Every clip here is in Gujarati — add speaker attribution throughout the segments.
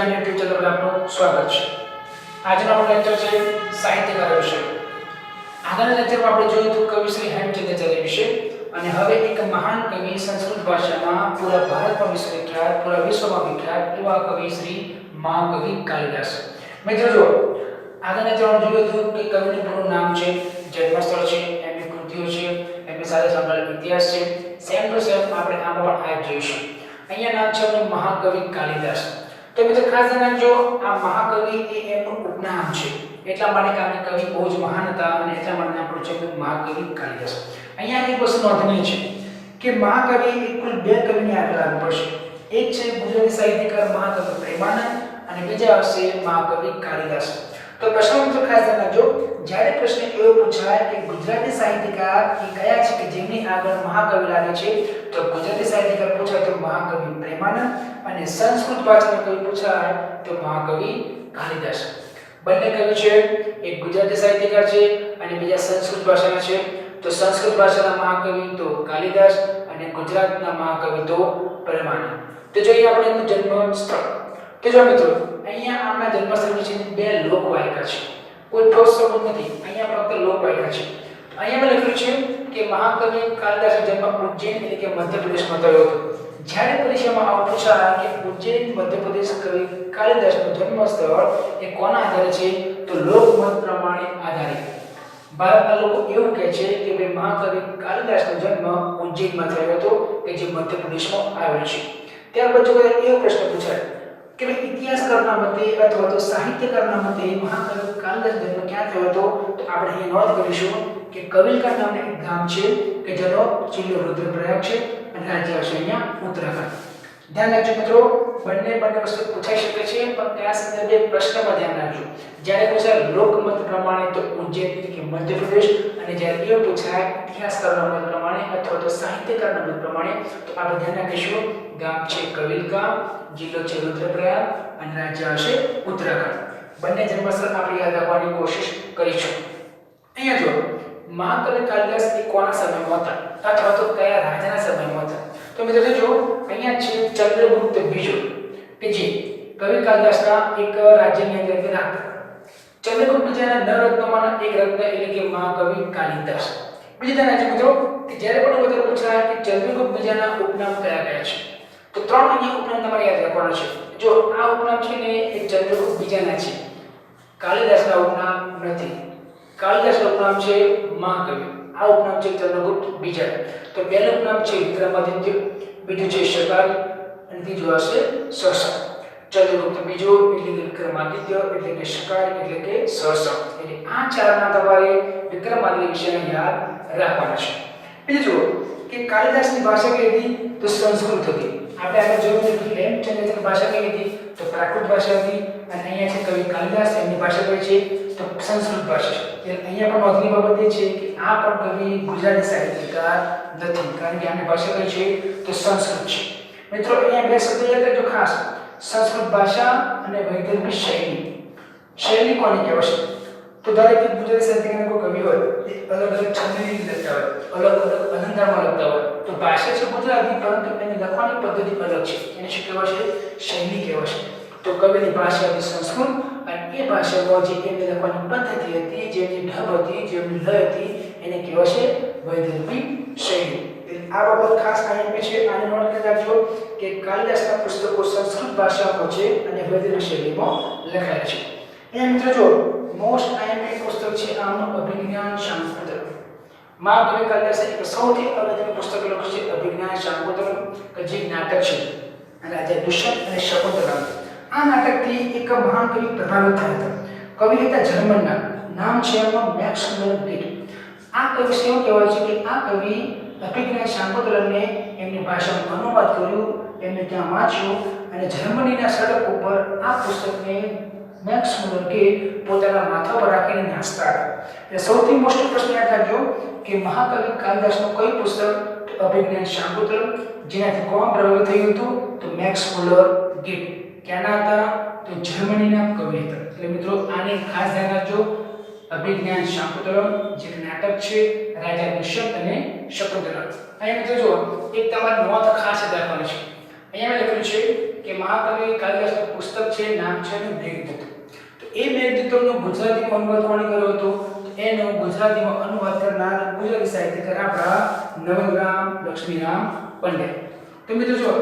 Speaker 1: ગુજ્જુગાન યુટ્યુબ ચેનલ પર આપનું સ્વાગત છે। આજનો આપણો લેક્ચર છે સાહિત્યકાર વિષય। આગળના લેક્ચરમાં આપણે જોયું હતું કવિ શ્રી હેમચંદ્રાચાર્ય વિશે અને હવે એક મહાન કવિ સંસ્કૃત ભાષામાં પૂરા ભારતમાં વિશ્વવિખ્યાત પૂરા વિશ્વમાં વિખ્યાત એવા કવિ શ્રી મહાકવિ કાલિદાસ। મિત્રો જો આગળના લેક્ચરમાં જોયું હતું કે કવિનું પૂરું નામ છે, જન્મસ્થળ છે, એમની કૃતિઓ છે, એમની સાથે સંકળાયેલ ઇતિહાસ છે। સેમ ટુ સેમ આપણે આમાં પણ આ જોઈશું। અહીંયા નામ છે એમનું મહાકવિ કાલિદાસ। તો મિત્રો ખાસ ધ્યાન રાખજો, આ મહાકવિ એ એમનું ઉપનામ છે, એટલા માટે કારણ કે કવિ બહુ જ મહાન હતા અને એટલા માટે નામ પડ્યું છે મહાકવિ કાલિદાસ। અહીંયા એક વસ્તુ નોંધનીય છે કે મહાકવિ એ કુલ બે કવિની આગળ આવવું પડશે। એક છે ગુજરાતી સાહિત્યકાર મહાકવિ પ્રેમાનંદ અને બીજા હશે મહાકવિ કાલિદાસ। તો પ્રશ્ન મિત્રો ખાસ ધ્યાન રાખજો, જ્યારે પ્રશ્ન એવો પૂછાય કે ગુજરાતી સાહિત્યકાર એ કયા છે કે જેમની આગળ મહાકવિ લાગે છે, તો ગુજરાતી સાહિત્યકાર પૂછાય તો મહાકવિ પ્રેમાનંદ અને સંસ્કૃત ભાષાનો કવિ પૂછાય તો મહાકવિ કાલિદાસ। બંને કવિ છે, એક ગુજરાતી સાહિત્યકાર છે અને બીજા સંસ્કૃત ભાષાના છે। તો સંસ્કૃત ભાષાના મહાકવિ તો કાલિદાસ અને ગુજરાતના મહાકવિ તો પ્રેમાનંદ। તો જોઈએ આપણે એનું જન્મ સ્થળ। તો જો મિત્રો અહીંયા આપણા જન્મસ્થળ વિશે બે લોકવાયકા છે, કોઈ ઠોસ સબૂત નથી, અહીંયા ફક્ત લોકવાયકા છે। અહીંયા મેં લખ્યું છે કે મહાકવિ કાલિદાસનો જન્મ ઉજ્જૈન એટલે કે મધ્યપ્રદેશમાં થયો હતો। જ્યારે પરીક્ષામાં આવું પૂછાય કે ઉજ્જૈન મધ્યપ્રદેશ કવિ કાલિદાસનું જન્મસ્થળ એ કોના આધારે છે, તો લોકમત પ્રમાણે આધારિત। ભારતના લોકો એવું કહે છે કે ભાઈ મહાકવિ કાલિદાસનો જન્મ ઉજ્જૈનમાં થયો હતો કે જે મધ્યપ્રદેશમાં આવેલ છે। ત્યારબાદ જો એવો પ્રશ્ન પૂછાય કે ભાઈ ઇતિહાસકારના મતે અથવા તો સાહિત્યકારના મતે મહાકવિ કાલિદાસ જન્મ ક્યાં થયો હતો, તો આપણે અહીં નોંધ કરીશું કે કવિલકા નામનું એક ગામ છે કે જેનો જિલ્લો રુદ્રપ્રયાગ છે અને રાજ્ય છે અહીંયા ઉત્તરાખંડ। ધ્યાન રાખજો મિત્રો, બંને વસ્તુ પૂછાઈ શકે છે, પણ કયા સંદર્ભે પ્રશ્નમાં ધ્યાન રાખજો। જ્યારે પૂછાય લોકમત પ્રમાણે તો ઉજ્જૈન એટલે કે મધ્યપ્રદેશ, અને જ્યારે એ પૂછાય ઇતિહાસકારના મત પ્રમાણે અથવા તો સાહિત્યકારના મત પ્રમાણે તો આપણે ધ્યાન રાખીશું ગામ છે કવિલકા, જિલ્લો છે રુદ્રપ્રયાગ અને રાજ્ય હશે ઉત્તરાખંડ। બંને જન્મસ્થળ આપણે યાદ રાખવાની કોશિશ કરીશું। અહીંયા જો મહાકવિ કાલિદાસ એ કોના સમયમાં હતા અથવા તો કયા રાજાના સમયમાં હતા, તો મિત્રો જો અહીંયા છે ચંદ્રગુપ્ત બીજો કે જે કવિ કાલિદાસના એક રાજ્યની અંદર રાખતા। ચંદ્રગુપ્ત બીજાના 9 રત્નોમાંના એક રત્ન એટલે કે મહાકવિ કાલિદાસ। બીજી ધ્યાન રાખજો મિત્રો કે જ્યારે પણ વધારે પૂછાય કે ચંદ્રગુપ્ત બીજાના ઉપનામ કયા કયા છે, તો 3 અહીંયા ઉપનામ તમારે યાદ રાખવાના છે। જો આ ઉપનામ છે ને એ ચંદ્રગુપ્ત બીજાના છે, કાલિદાસના ઉપનામ નથી। કાલિદાસનું ઉપનામ છે મહાકવિ, આ ઉપનામ છે ચંદ્રગુપ્ત બીજા। તો પહેલું ઉપનામ છે વિક્રમાદિત્ય, બીજું છે શકારી અને ત્રીજું હશે સહસા। ચંદ્રગુપ્ત બીજો એટલે કે વિક્રમાદિત્ય એટલે કે શકારી એટલે કે સહસા, એટલે આ ચારના તમારે વિક્રમાદિત્ય વિશે યાદ રાખવાના છે। બીજું જુઓ કે કાલિદાસની ભાષા કઈ હતી, તો સંસ્કૃત હતી। આપણે આગળ જોયું કે હેમચંદ્રાચાર્યની ભાષા કઈ હતી, તો પ્રાકૃત ભાષા હતી, અને અહીંયા છે કવિ કાલિદાસ એમની ભાષા કઈ છે, તો સંસ્કૃત ભાષા છે। એટલે અહીંયા પણ નોંધની બાબત એ છે કે આ પણ કવિ ગુજરાતી સાહિત્યકાર નથી, કારણ કે આની ભાષા કઈ છે, તો સંસ્કૃત છે। મિત્રો અહીંયા બે શબ્દ યાદ રાખજો ખાસ, સંસ્કૃત ભાષા અને વૈદર્ભી શૈલી। શૈલી કોને કહેવાય, તો દરેક ગુજરાતી સાહિત્યકારનો કોઈ કવિ હોય એ અલગ અલગ છંદની લખતા હોય, અલગ અલગ અલંકારમાં લખતા હોય, તો ભાષા છે ગુજરાતી પરંતુ એની લખવાની પદ્ધતિ અલગ છે, એને શું કહેવાય છે, શૈલી કહેવાય છે। તો કવિની ભાષા હતી સંસ્કૃત અને એ ભાષામાં જે એમની લખવાની પદ્ધતિ હતી, જેમની ઢબ હતી, જેમની લય હતી, એને કહેવાય છે વૈદર્ભી શૈલી। આ બાબત ખાસ આઈએમપી છે, આને નોંધ રાખજો કે કાલિદાસના પુસ્તકો સંસ્કૃત ભાષામાં છે અને વૈદર્ભી શૈલીમાં લખાયેલા છે। એ મિત્રો જો મોસ્ટ આઈએમપી પુસ્તક છે આમનું અભિજ્ઞાન શાકુંતલમ। મહાકવિ કાલિદાસે એક સૌથી અગત્યનું પુસ્તક લખ્યું છે અભિજ્ઞાન શાકુંતલમ, કે જે નાટક છે રાજા દુષ્યંત અને શકુંતલા। આ નાટકથી એક મહાન કવિ પ્રભાવિત થયા હતા। કવિ હતા જર્મનના, નામ છે એમનું મેક્સ મુલર। આ કવિ શું કહેવાય છે કે આ કવિ અભિજ્ઞાન શાકુંતલમને એમની ભાષામાં અનુવાદ કર્યું, એમને ત્યાં વાંચ્યું અને જર્મનીના સડક ઉપર આ પુસ્તકને મેક્સ મુલર પોતાના માથા પર રાખીને નાચતા હતા। એટલે સૌથી મોટો પ્રશ્ન યાદ રાખજો કે મહાકવિ કાલિદાસનું કયું પુસ્તક, તો અભિજ્ઞાન શાકુંતલમ, જેનાથી કોણ પ્રભાવિત થયું હતું, તો મેક્સ મુલર। ક્યાંના હતા, તો જર્મનીના કવિ હતા। એટલે મિત્રો આને ખાસ ધ્યાન રાખજો, અભિજ્ઞાન શાકુંતલમ જે નાટક છે રાજા દુષ્યંત અને શકુંતલા। અહીંયા મિત્રો જો એક તમારે નોંધ ખાસ રાખવાની છે। અહીંયા મેં લખ્યું છે કે મહાકવિ કાલિદાસનું પુસ્તક છે, નામ છે મેઘદૂત. તો એ મેઘદૂતનો ગુજરાતીમાં અનુવાદ કોણે કર્યો હતો? એનો ગુજરાતીમાં અનુવાદ કરનાર ગુજરાતી સાહિત્યકાર આપણા નવલરામ લક્ષ્મીરામ પંડ્યા. તો મિત્રો જો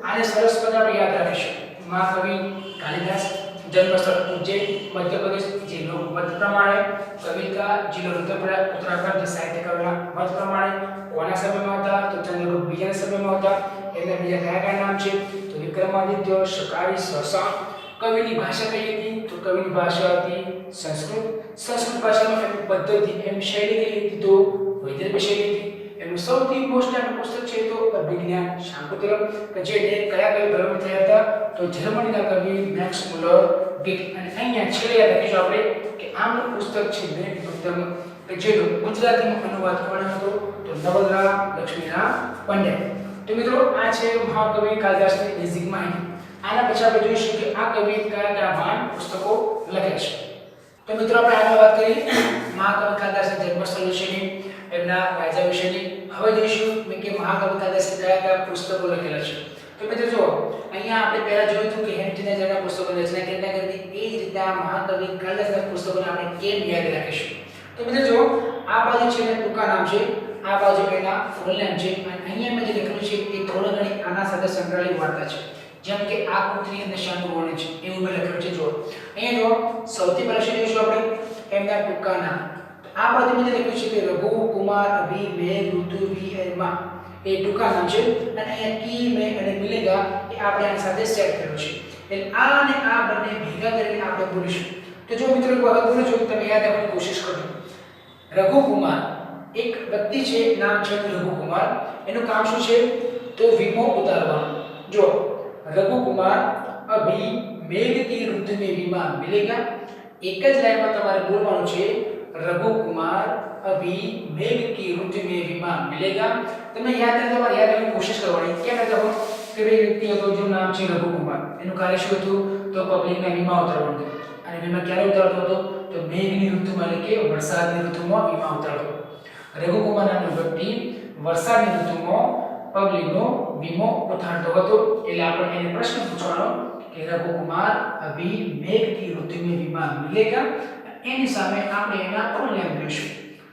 Speaker 1: આને સરસ પદ આપણે યાદ રાખીશું. મહાકવિ કાલિદાસ, જન્મસ્થળ ઉજ્જૈન મધ્યપ્રદેશ, જિલ્લો મત પ્રમાણે, કવિતા જિલ્લો ઉત્તરાખંડ, સાહિત્યકારોના મત પ્રમાણે કોના સમયમાં હતા? તો ચંદ્રગુપ્ત બીજાના સમયમાં હતા. એના બીજા કયા નામ છે? તો વિક્રમાદિત્ય, શકારી, સસા. કવિની ભાષા કઈ હતી? તો કવિની ભાષા હતી સંસ્કૃત. સંસ્કૃત ભાષામાં એની પદ્ધતિ એમ શૈલી કઈ હતી? તો વૈદર્ભ શૈલી હતી. એનું સૌથી ઇમ્પોર્ટન્ટ પુસ્તક છે તો અભિજ્ઞાન શાકુંતલમ, કે જેને કયા કવિ પ્રભાવિત થયા હતા? તો જર્મનીના કવિ મેક્સ મુલર ગીટ. અને અહીંયા છેલ્લે યાદ રાખીશું આપણે કે આમનું પુસ્તક છે મેઘદૂતમ, કે જેનો ગુજરાતીમાં અનુવાદ કોણે હતો? તો નવલરામ લક્ષ્મીરામ પંડ્યા. તો મિત્રો આ છે મહાકવિ કાલિદાસની બેઝિક માહિતી. આના પછી આપણે જોઈશું કે આ કવિ કયા મહાન પુસ્તકો લખે છે. તો મિત્રો આપણે આગળ વાત કરી મહાકવિ કાલિદાસના જન્મસ્થળ વિશેની, એમના રાજા વિશેની. હવે જોઈશું કે મહાકવિ કાલિદાસે કયા પુસ્તકો લખેલા છે. તો મિત્રો જો અહીંયા આપણે પહેલા જોયું હતું કે હેમચંદ્ર જેના પુસ્તકોની રચના કેટલા કરી, એ જ રીતે મહાકવિ કાલિદાસના પુસ્તકોને આપણે કેમ યાદ રાખીશું. તો મિત્રો જો આ બાજુ છે એના ટૂંકા નામ છે, આ બાજુ એના ફૂલ નામ છે, અને અહીંયા મેં જે લખ્યું છે એ થોડી ઘણી આના સાથે સંકળાયેલી વાર્તા છે. જેમ કે આ કૃતિની અંદર શાનું વર્ણન છે એવું મેં લખ્યું છે. જો અહીંયા જો સૌથી પહેલા શું જોઈશું આપણે? એમના ટૂંકા નામ. આ બાજુ મેં જે લખ્યું છે કે રઘુ, કુમાર, અભિ, મેઘ, ઋતુ, વી અને મા, એ ટૂંકા નામ છે. અને અહીંયા કી, મે અને મિલેગા એ આપણે આની સાથે સેટ કર્યું છે. એટલે આ અને આ બંને ભેગા કરીને આપણે બોલીશું. તો જો મિત્રો એક વખત બોલું છું, તમે યાદ રાખવાની કોશિશ કરજો. રઘુ કુમાર એક વ્યક્તિ છે, નામ છે રઘુ કુમાર. એનું કામ શું છે? તો વીમો ઉતારવાનું. જો रघु कुमार अभी मेघ की ऋतु में विमान मिलेगा. एक ज लाइन में તમારે બોલવાનું છે रघु कुमार अभी मेघ की ऋतु में विमान मिलेगा. તમે યાદ રાખવાની કોશિશ કરવાની. કેમ હતો કે બે વ્યક્તિ હતો જેનું નામ છે રઘુ કુમાર. એનું કાર્ય શું હતું? તો પબ્લિકના વીમા ઉતારવાનું હતું. અને વીમા ક્યારે ઉતારતો હતો? તો મેઘની ઋતુમાં, એટલે કે વરસાદની ઋતુમાં વીમા ઉતારતો. રઘુ કુમાર નામનો વ્યક્તિ વરસાદની ઋતુમાં પબ્લિકનો વીમો ઉતારતો હતો. એટલે આપણે એને પ્રશ્ન પૂછવાનો કે રઘુ કુમાર અભી મેઘ की ऋतु में विमान मिलेगा. એની સામે આપણે એના ફૂલ નેમ લઈશું.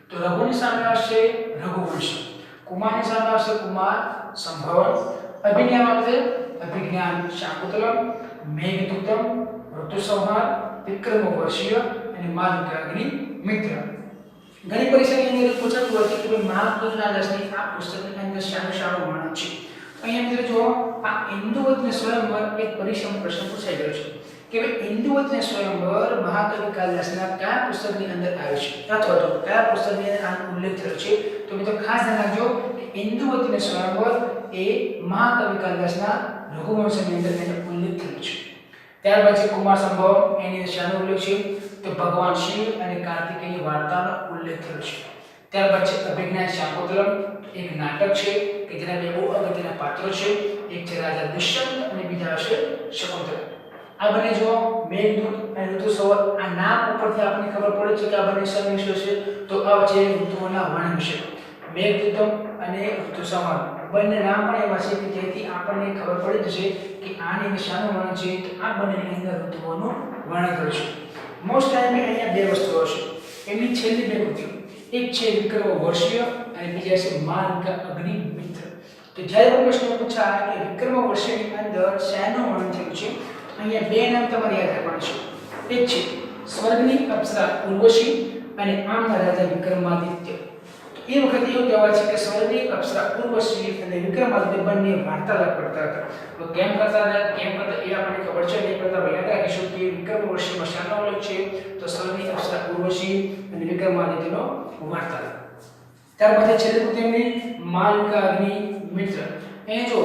Speaker 1: તો રઘુની સામે આવશે રઘુવંશ, કુમારની સામે આવશે કુમાર સંભવન, અભિજ્ઞાન આવશે અભિજ્ઞાન શાકુંતલમ, મેઘદૂતમ ઋતુસંહાર, વિક્રમોર્વશીય અને માલિકાગ્નિ મિત્ર. ઘણી પરીક્ષાની અંદર પૂછાતું હતું કે ભાઈ મહાકવિ કાલિદાસની આ પુસ્તકની અંદર શાનું વર્ણન છે. અહીંયા મિત્રો જો આ ઇન્દુવતને સ્વયંવર એક પરીક્ષામાં પ્રશ્ન પૂછાઈ ગયો છે કે ભાઈ ઇન્દુવતને સ્વયંવર મહાકવિ કાલિદાસના કયા પુસ્તકની અંદર આવે છે, અથવા તો કયા પુસ્તકની અંદર આનો ઉલ્લેખ થયો છે. તો મિત્રો ખાસ ધ્યાન રાખજો કે ઇન્દુવતને સ્વયંવર એ મહાકવિ કાલિદાસના રઘુવંશની અંદર એનો ઉલ્લેખ થયો છે. ત્યારબાદ છે કુમાર સંભવ, એની અંદર શાનો ઉલ્લેખ છે? તો ભગવાન શિવ અને કાર્તિકેયની વાર્તાનો ઉલ્લેખ થયો છે. ત્યારબાદ છે અભિજ્ઞાન શાકુંતલમ, એક નાટક છે કે જેના બે બહુ અગત્યના પાત્રો છે. એક છે રાજા દુષ્યંત અને બીજા છે શકુંતલા. આ બંને જો મેઘદૂત અને ઋતુસંહાર, આ નામ ઉપરથી આપણને ખબર પડે છે કે આ બંને શેના વિશે છે? તો આ છે ઋતુઓના વર્ણન વિશે. મેઘદૂતમ અને ઋતુસંહાર બંને નામ પણ એવા છે કે જેથી આપણને ખબર પડી જશે કે આની અંદર શાનું વર્ણન છે. તો આ બંનેની અંદર ઋતુઓનું વર્ણન કર્યું છે. મોસ્ટ ટાઈમે અહીંયા બે વસ્તુઓ છે. એમની છેલ્લી બે કૃતિઓ, એક છે વિક્રમોર્વશીય અને બીજા છે માલિકાગ્નિ મિત્ર. તો જ્યારે પણ પ્રશ્ન પૂછાય કે વિક્રમોર્વશીયની અંદર શાનું વર્ણન થયું છે, અહીંયા બે નામ તમારે યાદ રાખવાના છે. એક છે સ્વર્ગની અપ્સરા ઉર્વશી અને આમના રાજા વિક્રમાદિત્ય. એ વખતે એવું કહેવાય છે કે સ્વર્ગની અપ્સરા ઉર્વશી અને વિક્રમાદિત્ય બંને વાર્તાલાપ કરતા હતા. તો કેમ કરતા એ આપણને ખબર છે. નહીં કરતા યાદ રાખીશું કે વિક્રમોર્વશીમાં શાનો ઉલ્લેખ છે? તો સ્વર્ગની અપ્સરા ઉર્વશી અને વિક્રમાદિત્યનો વાર્તાલાપ. ત્યારબાદ છેલ્લી કૃતિની માલિકાગ્નિ મિત્ર. એ જો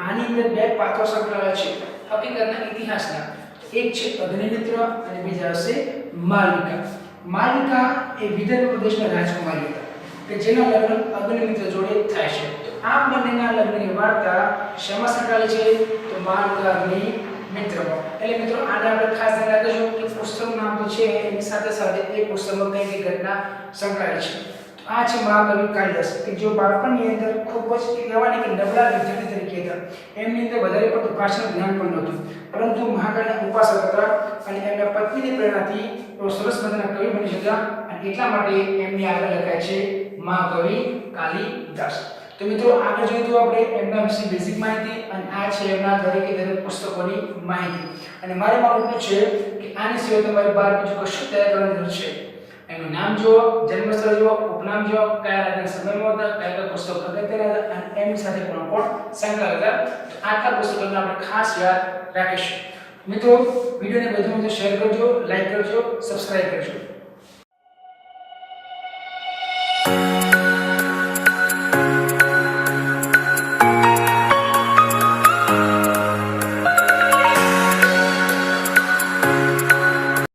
Speaker 1: આની અંદર બે પાત્રો સંકળાયેલા છે હકીકતના ઇતિહાસના. એક છે અગ્નિમિત્ર અને બીજા છે માલિકા. માલિકા એ વિદર્ભ પ્રદેશના રાજકુમારી હતા કે જેના લગ્ન અગ્નિમિત્ર જોડે થાય છે. તો આ બંનેના લગ્નની વાર્તા શેમાં સંકળાયેલી છે? તો માલિકાગ્નિ મિત્રમાં. એટલે મિત્રો આને આપણે ખાસ ધ્યાન રાખજો કે પુસ્તકનું નામ તો છે એની સાથે સાથે એ પુસ્તકમાં કઈ કઈ ઘટના સંકળાયેલી છે. આ છે મહાકવિ કાલિદાસ કે જેઓ બાળપણની અંદર ખૂબ જ કહેવાય કે નબળા વિદ્યાર્થી તરીકે હતા. એમની અંદર વધારે પડતું ભાષાનું જ્ઞાન પણ નહોતું, પરંતુ મહાકાળના ઉપાસક હતા અને એમના પત્નીની પ્રેરણાથી તેઓ સરસ મજાના કવિ બની શક્યા અને એટલા માટે એમની આગળ લખાય છે મહાકવિ કાલિદાસ. તો મિત્રો આગળ જોઈએ તો આપણે એમના વિશે બેઝિક માહિતી અને આ છે એમના દરેક પુસ્તકોની માહિતી. અને મારે માનવું છે કે આની સિવાય તમારે બહાર બીજું કશું તૈયાર કરવાની જરૂર છે. એનું નામ જુઓ, જન્મસ્થળ જુઓ, ઉપનામ જુઓ, કયા રાજ્યના સમયમાં હતા, કયા પુસ્તકો અગત્યના હતા અને એમની સાથે કોણ સંકળાયેલા હતા. તો આટલા પુસ્તકોને આપણે ખાસ યાદ રાખીશું. મિત્રો વિડીયોને વધુમાં વધુ શેર કરજો, લાઈક કરજો, સબસ્ક્રાઇબ કરજો.